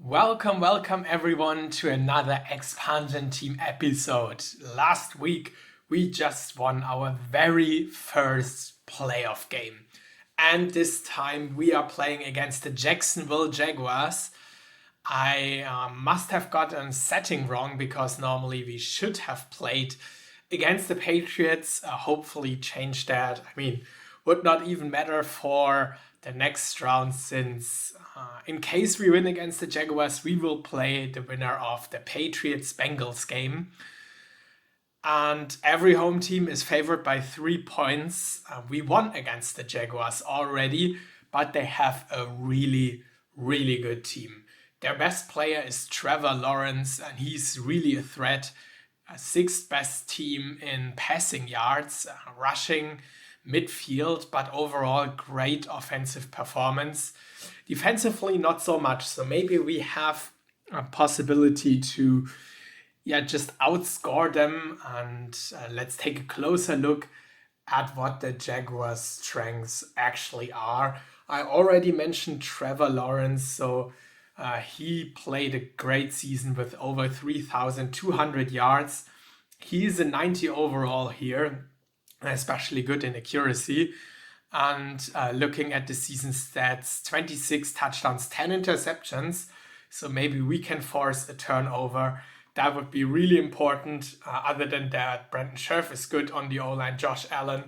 Welcome everyone to another expansion team episode. Last week we just won our very first playoff game. And this time we are playing against the Jacksonville Jaguars. I must have gotten setting wrong because normally we should have played against the Patriots. Hopefully change that. Would not even matter for the next round since in case we win against the Jaguars, we will play the winner of the Patriots-Bengals game. And every home team is favored by 3 points. We won against the Jaguars already, but they have a really good team. Their best player is Trevor Lawrence, and he's really a threat. Sixth best team in passing yards, rushing, midfield, but overall great offensive performance. Defensively, not so much. So maybe we have a possibility to just outscore them. And let's take a closer look at what the Jaguars' strengths actually are. I already mentioned Trevor Lawrence. So he played a great season with over 3,200 yards. He's a 90 overall here, especially good in accuracy. And looking at the season stats, 26 touchdowns, 10 interceptions. So maybe we can force a turnover. That would be really important. Other than that, Brandon Scherf is good on the O-line. Josh Allen,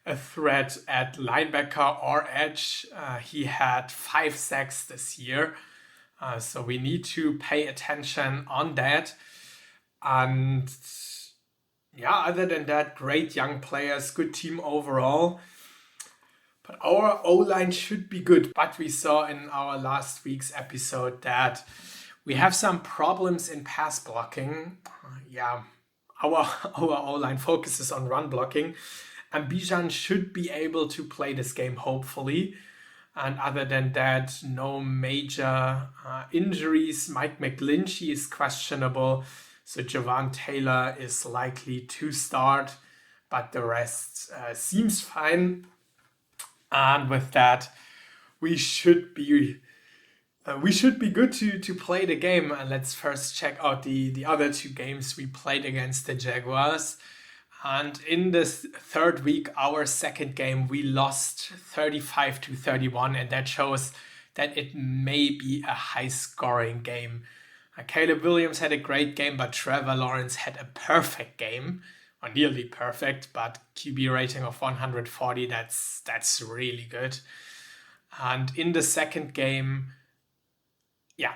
a threat at linebacker or edge. He had 5 sacks this year. So we need to pay attention on that. And other than that, great young players, good team overall. But our O-line should be good. But we saw in our last week's episode that we have some problems in pass blocking. Our O-line focuses on run blocking. And Bijan should be able to play this game, hopefully. And other than that, no major injuries. Mike McGlinchey is questionable. So Javon Taylor is likely to start. But the rest seems fine. And with that, we should be good to play the game. And let's first check out the other 2 games we played against the Jaguars. And in this third week, our second game, we lost 35-31, and that shows that it may be a high-scoring game. Caleb Williams had a great game, but Trevor Lawrence had a perfect game. Or nearly perfect, but QB rating of 140, that's really good. And in the second game,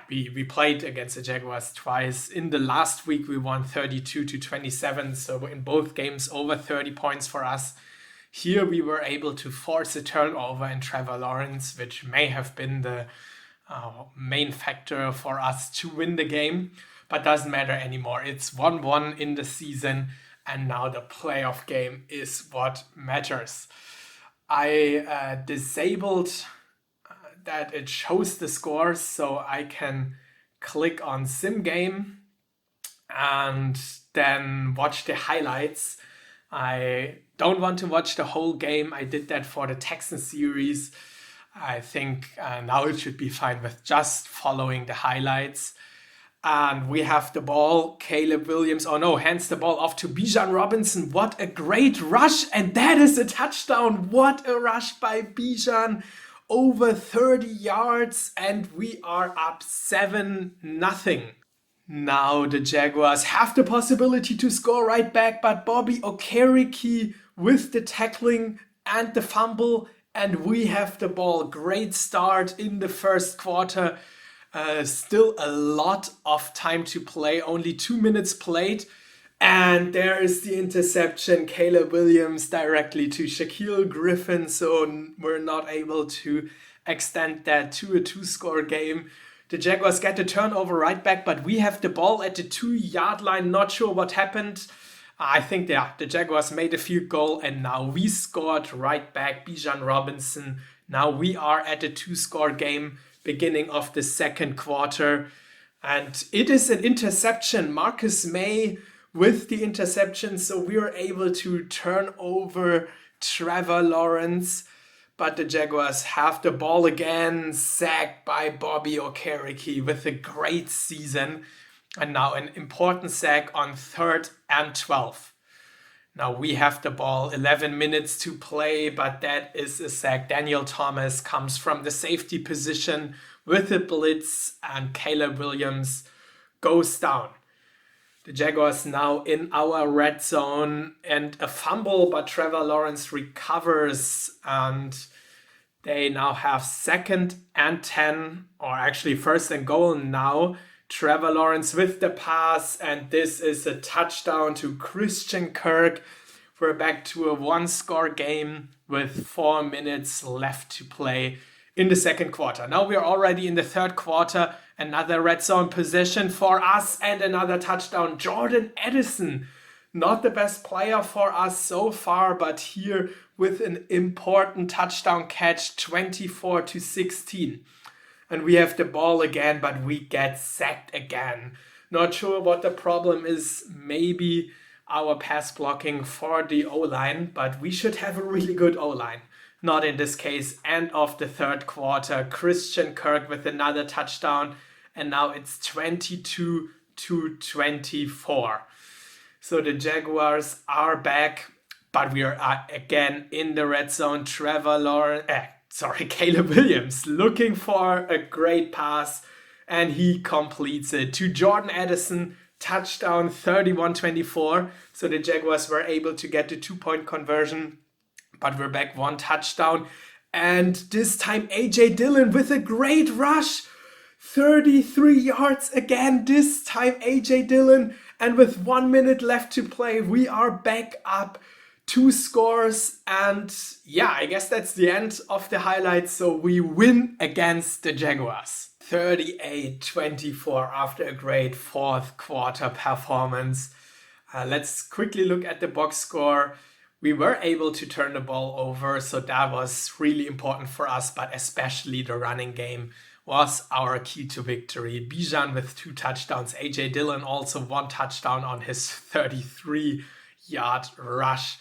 we played against the Jaguars twice. In the last week, we won 32-27, so in both games, over 30 points for us. Here, we were able to force a turnover in Trevor Lawrence, which may have been the main factor for us to win the game, but doesn't matter anymore. It's 1-1 in the season. And now the playoff game is what matters. I disabled that it shows the scores, so I can click on Sim Game and then watch the highlights. I don't want to watch the whole game. I did that for the Texans series. I think now it should be fine with just following the highlights. And we have the ball. Caleb Williams, hands the ball off to Bijan Robinson. What a great rush. And that is a touchdown. What a rush by Bijan. Over 30 yards. And we are up 7-0. Now the Jaguars have the possibility to score right back. But Bobby Okereke with the tackling and the fumble. And we have the ball. Great start in the first quarter. Still a lot of time to play, only 2 minutes played. And there is the interception, Caleb Williams directly to Shaquille Griffin. So we're not able to extend that to a 2-score game. The Jaguars get the turnover right back, but we have the ball at the 2-yard line. Not sure what happened. I think the Jaguars made a field goal and now we scored right back, Bijan Robinson. Now we are at a 2-score game. Beginning of the second quarter, and it is an interception. Marcus May with the interception, so we were able to turn over Trevor Lawrence. but the Jaguars have the ball again, sacked by Bobby Okereke with a great season. And now an important sack on 3rd and 12. Now we have the ball, 11 minutes to play, but that is a sack. Daniel Thomas comes from the safety position with a blitz and Caleb Williams goes down. The Jaguars now in our red zone and a fumble, but Trevor Lawrence recovers and they now have 2nd and 10, or actually 1st and goal now. Trevor Lawrence with the pass, and this is a touchdown to Christian Kirk. We're back to a 1-score game with 4 minutes left to play in the 2nd quarter. Now we're already in the 3rd quarter. Another red zone possession for us and another touchdown. Jordan Addison, not the best player for us so far, but here with an important touchdown catch, 24-16. And we have the ball again, but we get sacked again. Not sure what the problem is. Maybe our pass blocking for the O-line, but we should have a really good O-line. Not in this case. End of the 3rd quarter. Christian Kirk with another touchdown. And now it's 22-24. So the Jaguars are back, but we are again in the red zone. Caleb Williams looking for a great pass, and he completes it to Jordan Addison. Touchdown, 31-24. So the Jaguars were able to get the 2-point conversion, but we're back 1 touchdown. And this time AJ Dillon with a great rush. 33 yards again, this time AJ Dillon. And with 1 minute left to play, we are back up 2 scores. And yeah, I guess that's the end of the highlights. So we win against the Jaguars. 38-24 after a great 4th quarter performance. Let's quickly look at the box score. We were able to turn the ball over, so that was really important for us, but especially the running game was our key to victory. Bijan with 2 touchdowns, AJ Dillon also 1 touchdown on his 33-yard rush.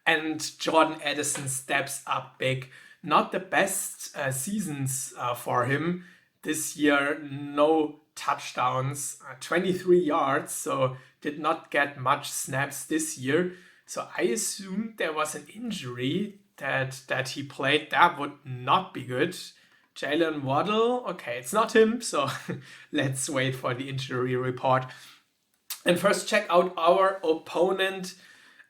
And Jordan Addison steps up big. Not the best seasons for him. This year, no touchdowns, 23 yards, so did not get much snaps this year. So I assume there was an injury that he played. That would not be good. Jalen Waddle, okay, it's not him, so let's wait for the injury report. And first check out our opponent,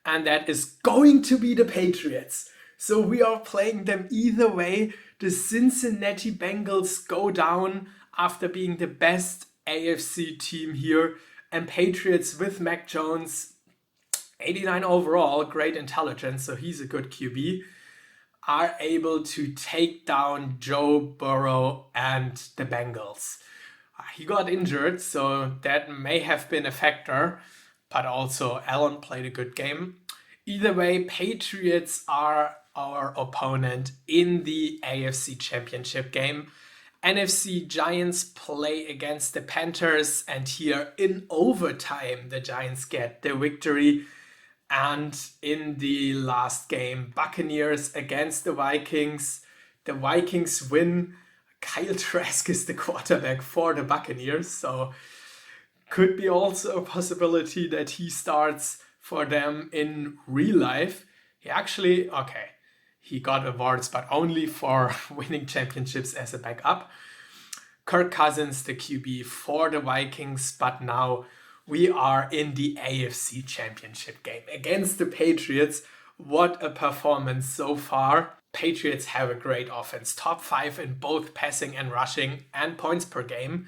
and that is going to be the Patriots. So we are playing them either way. The Cincinnati Bengals go down after being the best AFC team here, and Patriots with Mac Jones, 89 overall, great intelligence, so he's a good QB, are able to take down Joe Burrow and the Bengals. He got injured, so that may have been a factor, but also Allen played a good game. Either way, Patriots are our opponent in the AFC Championship game. NFC Giants play against the Panthers, and here in overtime the Giants get the victory. And in the last game, Buccaneers against the Vikings. The Vikings win. Kyle Trask is the quarterback for the Buccaneers, so could be also a possibility that he starts for them in real life. He got awards, but only for winning championships as a backup. Kirk Cousins, the QB for the Vikings, but now we are in the AFC Championship game against the Patriots. What a performance so far. Patriots have a great offense, top 5 in both passing and rushing and points per game.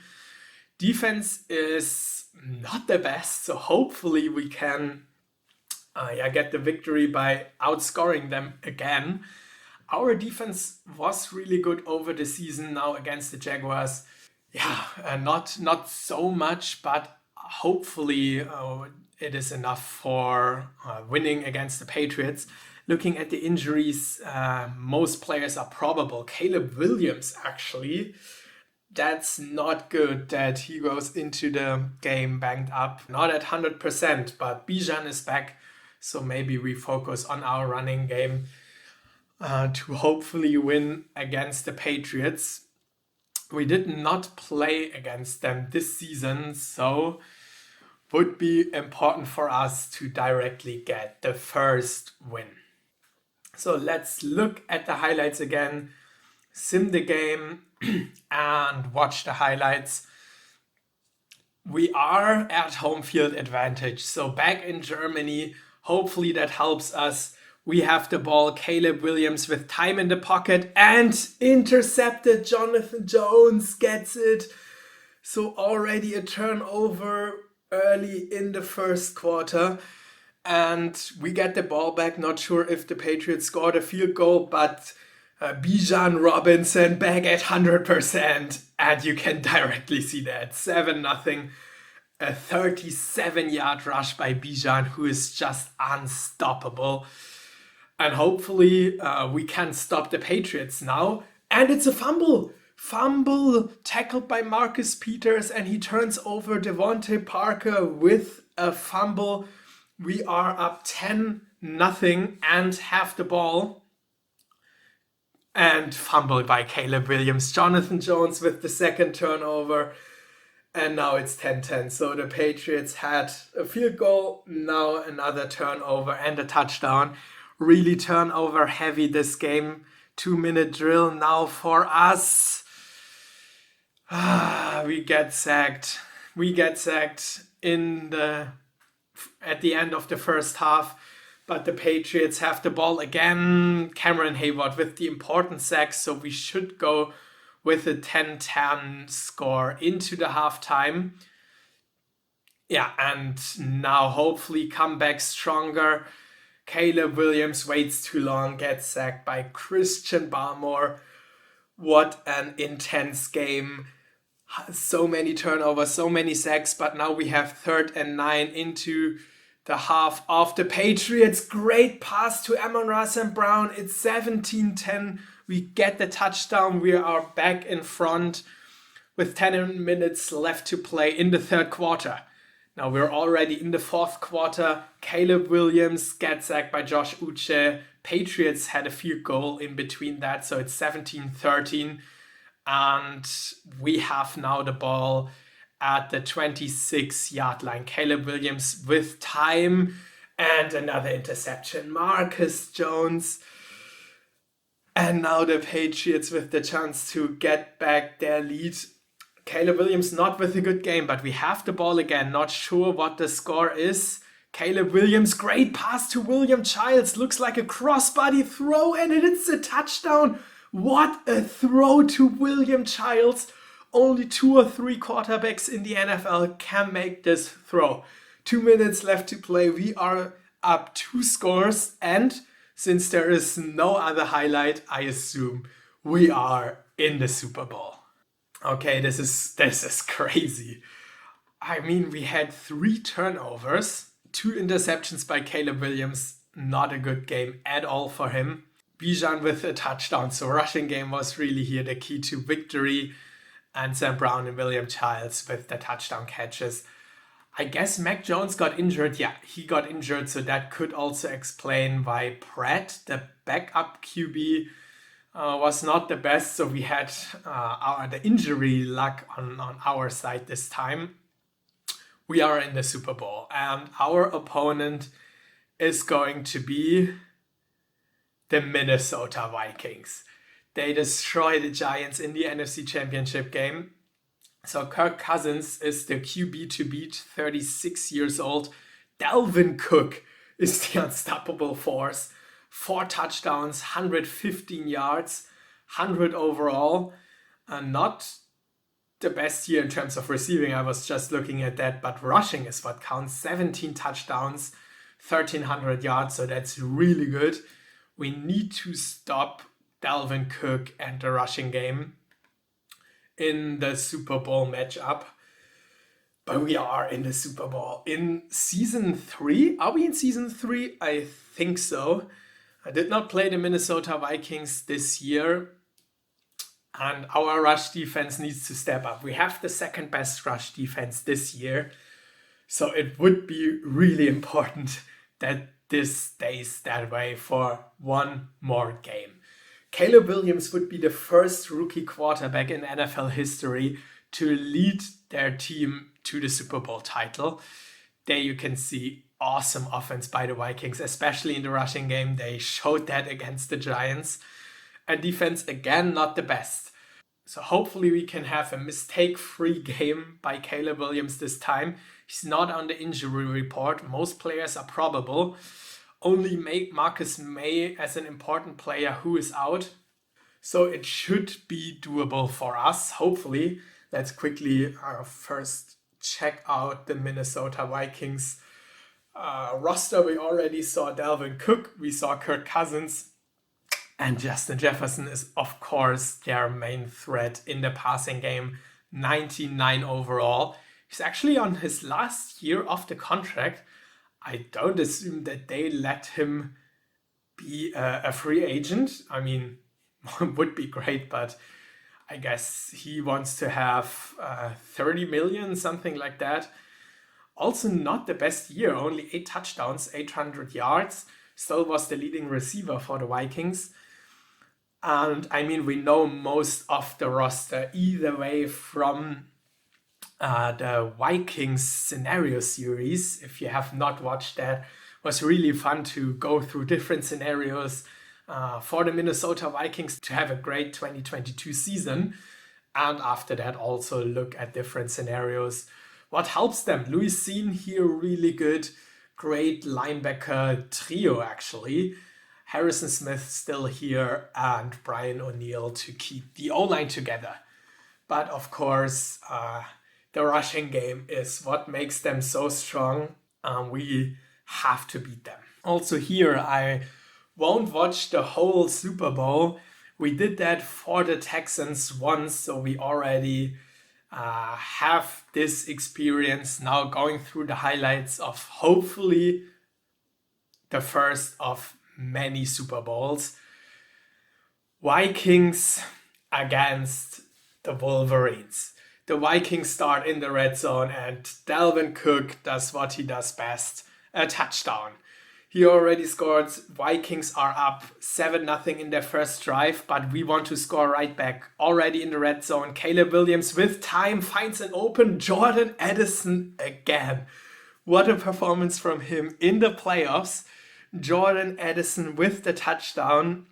Defense is not the best, so hopefully we can get the victory by outscoring them again. Our defense was really good over the season now against the Jaguars. Not so much, but hopefully it is enough for winning against the Patriots. Looking at the injuries, most players are probable. Caleb Williams, actually, that's not good that he goes into the game banged up. Not at 100%, but Bijan is back, so maybe we focus on our running game. to hopefully win against the Patriots. We did not play against them this season, so would be important for us to directly get the first win. So let's look at the highlights again, sim the game and watch the highlights. We are at home field advantage, so back in Germany, hopefully that helps us. We have the ball, Caleb Williams with time in the pocket and intercepted. Jonathan Jones gets it. So already a turnover early in the first quarter. And we get the ball back. Not sure if the Patriots scored a field goal, but Bijan Robinson back at 100%. And you can directly see that. 7-0. A 37-yard rush by Bijan, who is just unstoppable. And hopefully we can stop the Patriots now. And it's a fumble. Fumble tackled by Marcus Peters, and he turns over Devontae Parker with a fumble. We are up 10-0 and have the ball. And fumbled by Caleb Williams. Jonathan Jones with the second turnover. And now it's 10-10. So the Patriots had a field goal, now another turnover and a touchdown. Really turnover heavy this game. 2-minute drill now for us. We get sacked. We get sacked at the end of the first half. But the Patriots have the ball again. Cameron Hayward with the important sack. So we should go with a 10-10 score into the halftime. Yeah, and now hopefully come back stronger. Caleb Williams waits too long, gets sacked by Christian Barmore. What an intense game. So many turnovers, so many sacks, but now we have 3rd and 9 into the half of the Patriots. Great pass to Amon-Ra St. Brown. It's 17-10. We get the touchdown. We are back in front with 10 minutes left to play in the third quarter. Now we're already in the fourth quarter. Caleb Williams gets sacked by Josh Uche. Patriots had a field goal in between that, so it's 17-13. And we have now the ball at the 26-yard line. Caleb Williams with time and another interception. Marcus Jones. And now the Patriots with the chance to get back their lead. Caleb Williams not with a good game, but we have the ball again. Not sure what the score is. Caleb Williams, great pass to William Childs. Looks like a crossbody throw, and it's a touchdown. What a throw to William Childs. Only 2 or 3 quarterbacks in the NFL can make this throw. 2 minutes left to play. We are up 2 scores, and since there is no other highlight, I assume we are in the Super Bowl. Okay, this is crazy. I mean, we had 3 turnovers, 2 interceptions by Caleb Williams. Not a good game at all for him. Bijan with a touchdown. So rushing game was really here the key to victory. And Sam Brown and William Childs with the touchdown catches. I guess Mac Jones got injured. Yeah, he got injured. So that could also explain why Pratt, the backup QB, was not the best. So we had the injury luck on our side this time. We are in the Super Bowl. And our opponent is going to be the Minnesota Vikings. They destroy the Giants in the NFC Championship game. So Kirk Cousins is the QB to beat, 36 years old. Dalvin Cook is the unstoppable force. 4 touchdowns, 115 yards, 100 overall. Not the best year in terms of receiving. I was just looking at that, but rushing is what counts. 17 touchdowns, 1,300 yards, so that's really good. We need to stop Dalvin Cook and the rushing game in the Super Bowl matchup. But we are in the Super Bowl. In season 3? Are we in season 3? I think so. I did not play the Minnesota Vikings this year. And our rush defense needs to step up. We have the second best rush defense this year. So it would be really important that this stays that way for one more game. Caleb Williams would be the first rookie quarterback in NFL history to lead their team to the Super Bowl title. There you can see awesome offense by the Vikings, especially in the rushing game. They showed that against the Giants. And defense, again, not the best. So hopefully we can have a mistake-free game by Caleb Williams this time. He's not on the injury report. Most players are probable. Only Marcus May as an important player who is out. So it should be doable for us, hopefully. Let's quickly first check out the Minnesota Vikings roster. We already saw Dalvin Cook, we saw Kirk Cousins, and Justin Jefferson is, of course, their main threat in the passing game. 99 overall. He's actually on his last year of the contract. I don't assume that they let him be a free agent. I mean, would be great, but I guess he wants to have 30 million, something like that. Also not the best year, only 8 touchdowns, 800 yards. Still was the leading receiver for the Vikings. And I mean, we know most of the roster either way from the Vikings scenario series. If you have not watched that, it was really fun to go through different scenarios for the Minnesota Vikings to have a great 2022 season. And after that, also look at different scenarios. What helps them? Louis Cine here, really good. Great linebacker trio, actually. Harrison Smith still here, and Brian O'Neill to keep the O-line together. But of course, the rushing game is what makes them so strong. We have to beat them. Also here, I won't watch the whole Super Bowl. We did that for the Texans once, so we already have this experience now going through the highlights of hopefully the first of many Super Bowls. Vikings against the Wolverines. The Vikings start in the red zone and Dalvin Cook does what he does best, a touchdown. He already scored. Vikings are up 7-0 in their first drive, but we want to score right back. Already in the red zone, Caleb Williams with time finds an open Jordan Addison again. What a performance from him in the playoffs. Jordan Addison with the touchdown,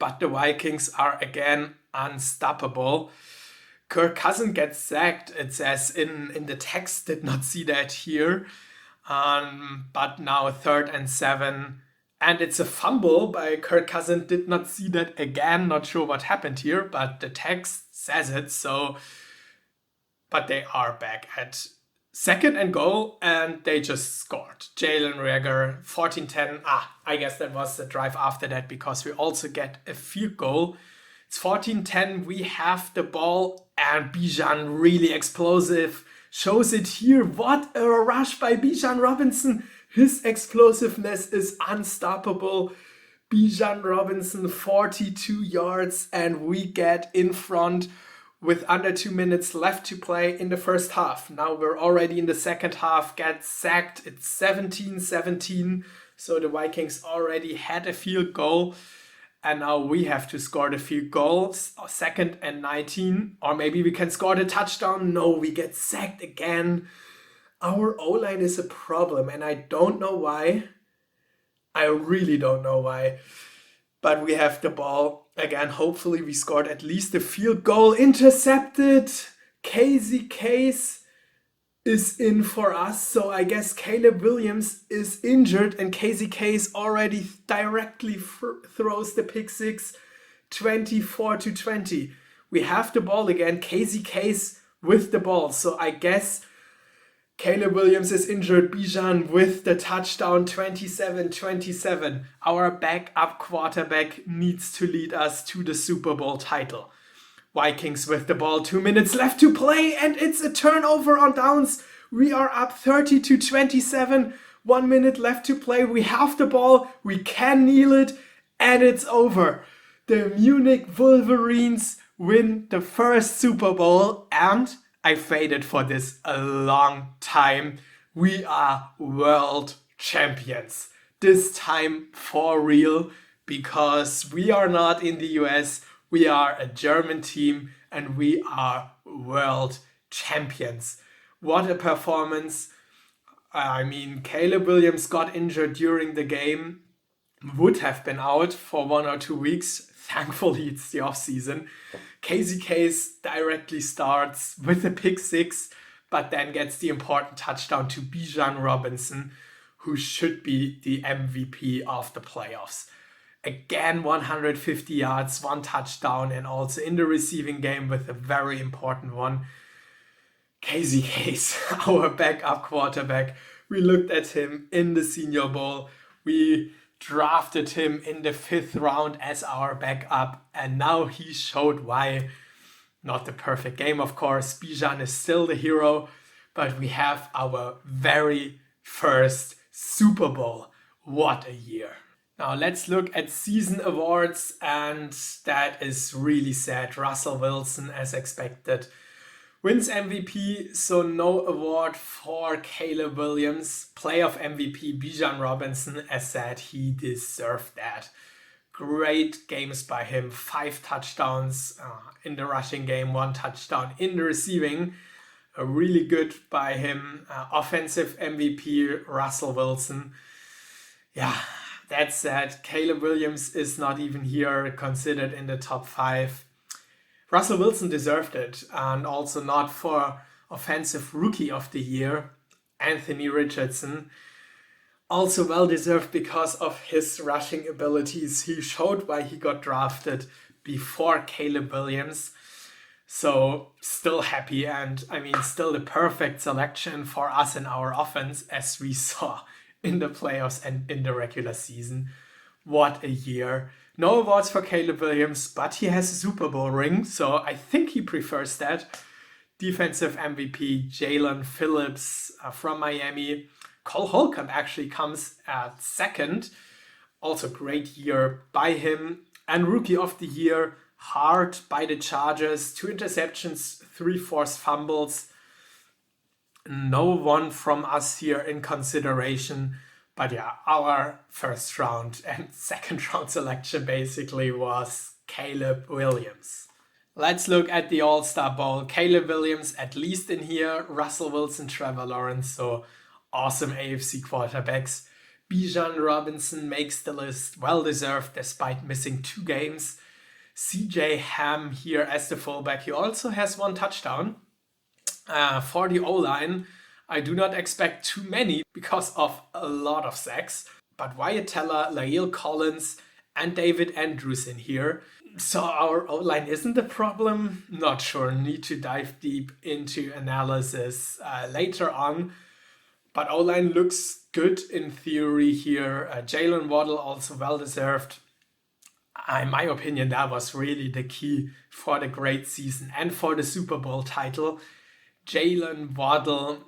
but the Vikings are again unstoppable. Kirk Cousins gets sacked, it says in the text, did not see that here. But now 3rd and 7, and it's a fumble by Kirk Cousins. Did not see that again. Not sure what happened here, but the text says it. So, but they are back at 2nd and goal, and they just scored. Jalen Reagor, 14-10. I guess that was the drive after that because we also get a field goal. It's 14-10. We have the ball, and Bijan really explosive. Shows it here. What a rush by Bijan Robinson. His explosiveness is unstoppable. Bijan Robinson, 42 yards, and we get in front with under 2 minutes left to play in the first half. Now we're already in the second half, get sacked. It's 17-17, so the Vikings already had a field goal. And now we have to score the field goal, 2nd and 19. Or maybe we can score the touchdown. No, we get sacked again. Our O-line is a problem, and I don't know why. I really don't know why. But we have the ball. Again, hopefully we scored at least a field goal. Intercepted. Casey Case is in for us. So I guess Caleb Williams is injured and Casey Case already directly throws the pick six, 24-20. We have the ball again. Casey Case with the ball. So I guess Caleb Williams is injured. Bijan with the touchdown, 27-27. Our backup quarterback needs to lead us to the Super Bowl title. Vikings with the ball, 2 minutes left to play, and it's a turnover on downs. We are up 30-27, 1 minute left to play. We have the ball, we can kneel it, and it's over. The Munich Wolverines win the first Super Bowl, and I waited for this a long time. We are world champions. this time for real, because we are not in the US, we are a German team and we are world champions. What a performance. I mean, Caleb Williams got injured during the game, would have been out for 1 or 2 weeks. Thankfully, it's the off season. Casey Case directly starts with a pick 6, but then gets the important touchdown to Bijan Robinson, who should be the MVP of the playoffs. Again, 150 yards, 1 touchdown, and also in the receiving game with a very important one. Casey Case, our backup quarterback. We looked at him in the Senior Bowl. We drafted him in the 5th round as our backup, and now he showed why. Not the perfect game, of course. Bijan is still the hero, but we have our very first Super Bowl. What a year. Now let's look at season awards, and that is really sad. Russell Wilson, as expected, wins MVP, so no award for Caleb Williams. Playoff MVP Bijan Robinson, as said, he deserved that. Great games by him, 5 touchdowns in the rushing game, 1 touchdown in the receiving. Really good by him. Offensive MVP Russell Wilson. Yeah, that said, Caleb Williams is not even here considered in the top 5. Russell Wilson deserved it, and also not for Offensive Rookie of the Year, Anthony Richardson. Also well deserved because of his rushing abilities. He showed why he got drafted before Caleb Williams. So still happy, and I mean still the perfect selection for us in our offense, as we saw in the playoffs and in the regular season. What a year. No awards for Caleb Williams, but he has a Super Bowl ring, so I think he prefers that. Defensive MVP Jalen Phillips from Miami. Cole Holcomb actually comes at 2nd. Also great year by him. And Rookie of the Year, Hart by the Chargers. 2 interceptions, 3 forced fumbles. No one from us here in consideration. But yeah, our first round and second round selection basically was Caleb Williams. Let's look at the All-Star Bowl. Caleb Williams at least in here. Russell Wilson, Trevor Lawrence. So awesome AFC quarterbacks. Bijan Robinson makes the list. Well deserved despite missing 2 games. CJ Ham here as the fullback. He also has 1 touchdown. For the O-line, I do not expect too many because of a lot of sacks. But Wyatt Teller, Lael Collins, and David Andrews in here. So our O-line isn't a problem. Not sure. Need to dive deep into analysis later on. But O-line looks good in theory here. Jalen Waddle also well deserved. In my opinion, that was really the key for the great season and for the Super Bowl title. Jalen Waddle,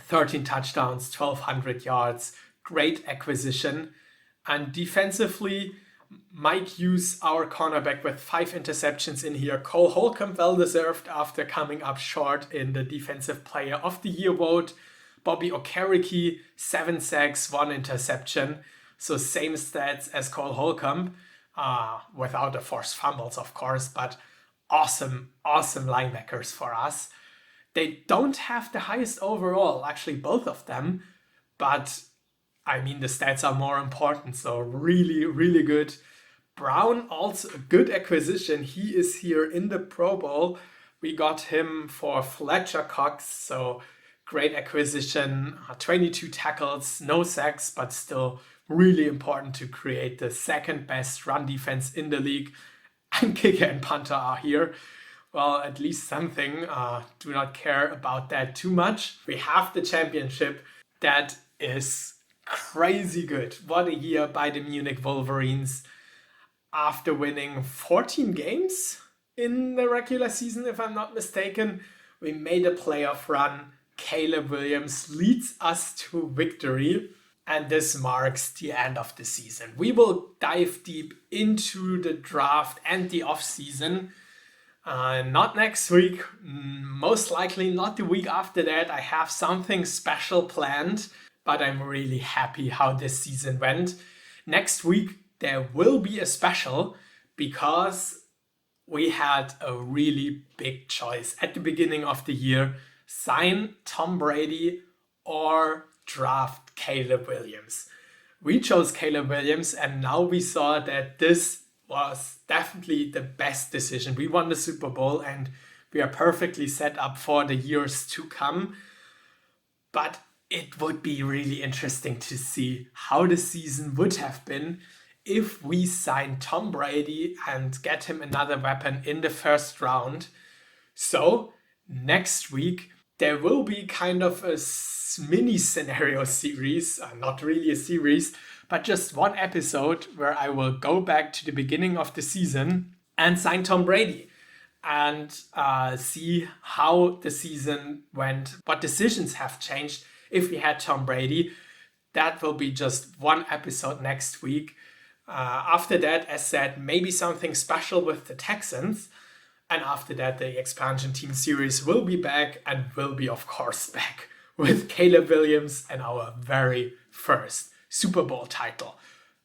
13 touchdowns, 1,200 yards, great acquisition. And defensively, Mike Hughes, our cornerback, with 5 interceptions in here. Cole Holcomb, well deserved after coming up short in the Defensive Player of the Year vote. Bobby Okereke, 7 sacks, 1 interception. So same stats as Cole Holcomb, without the forced fumbles, of course, but awesome linebackers for us. They don't have the highest overall, actually both of them, but I mean the stats are more important, so really, really good. Brown, also a good acquisition. He is here in the Pro Bowl. We got him for Fletcher Cox, so great acquisition. 22 tackles, no sacks, but still really important to create the 2nd best run defense in the league. And kicker and punter are here. Well, at least something. Do not care about that too much. We have the championship. That is crazy good. What a year by the Munich Wolverines. After winning 14 games in the regular season, if I'm not mistaken, we made a playoff run. Caleb Williams leads us to victory. And this marks the end of the season. We will dive deep into the draft and the offseason. Not next week, most likely not the week after that. I have something special planned. but I'm really happy how this season went. Next week, there will be a special because we had a really big choice at the beginning of the year: sign Tom Brady or draft Caleb Williams. We chose Caleb Williams, and now we saw that this was definitely the best decision. We won the Super Bowl and we are perfectly set up for the years to come. But it would be really interesting to see how the season would have been if we sign Tom Brady and get him another weapon in the first round. So next week there will be kind of a mini scenario series, not really a series, but just one episode where I will go back to the beginning of the season and sign Tom Brady and see how the season went, what decisions have changed if we had Tom Brady. That will be just one episode next week. After that, as said, maybe something special with the Texans. And after that, the expansion team series will be back and will be, of course, back with Caleb Williams and our very first Super Bowl title.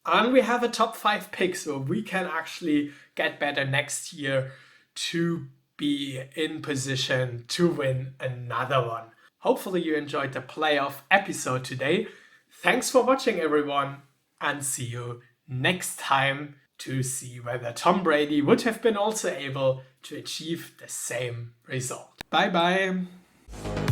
And we have a top 5 pick, so we can actually get better next year to be in position to win another one. Hopefully you enjoyed the playoff episode today. Thanks for watching, everyone, and see you next time to see whether Tom Brady would have been also able to achieve the same result. Bye bye.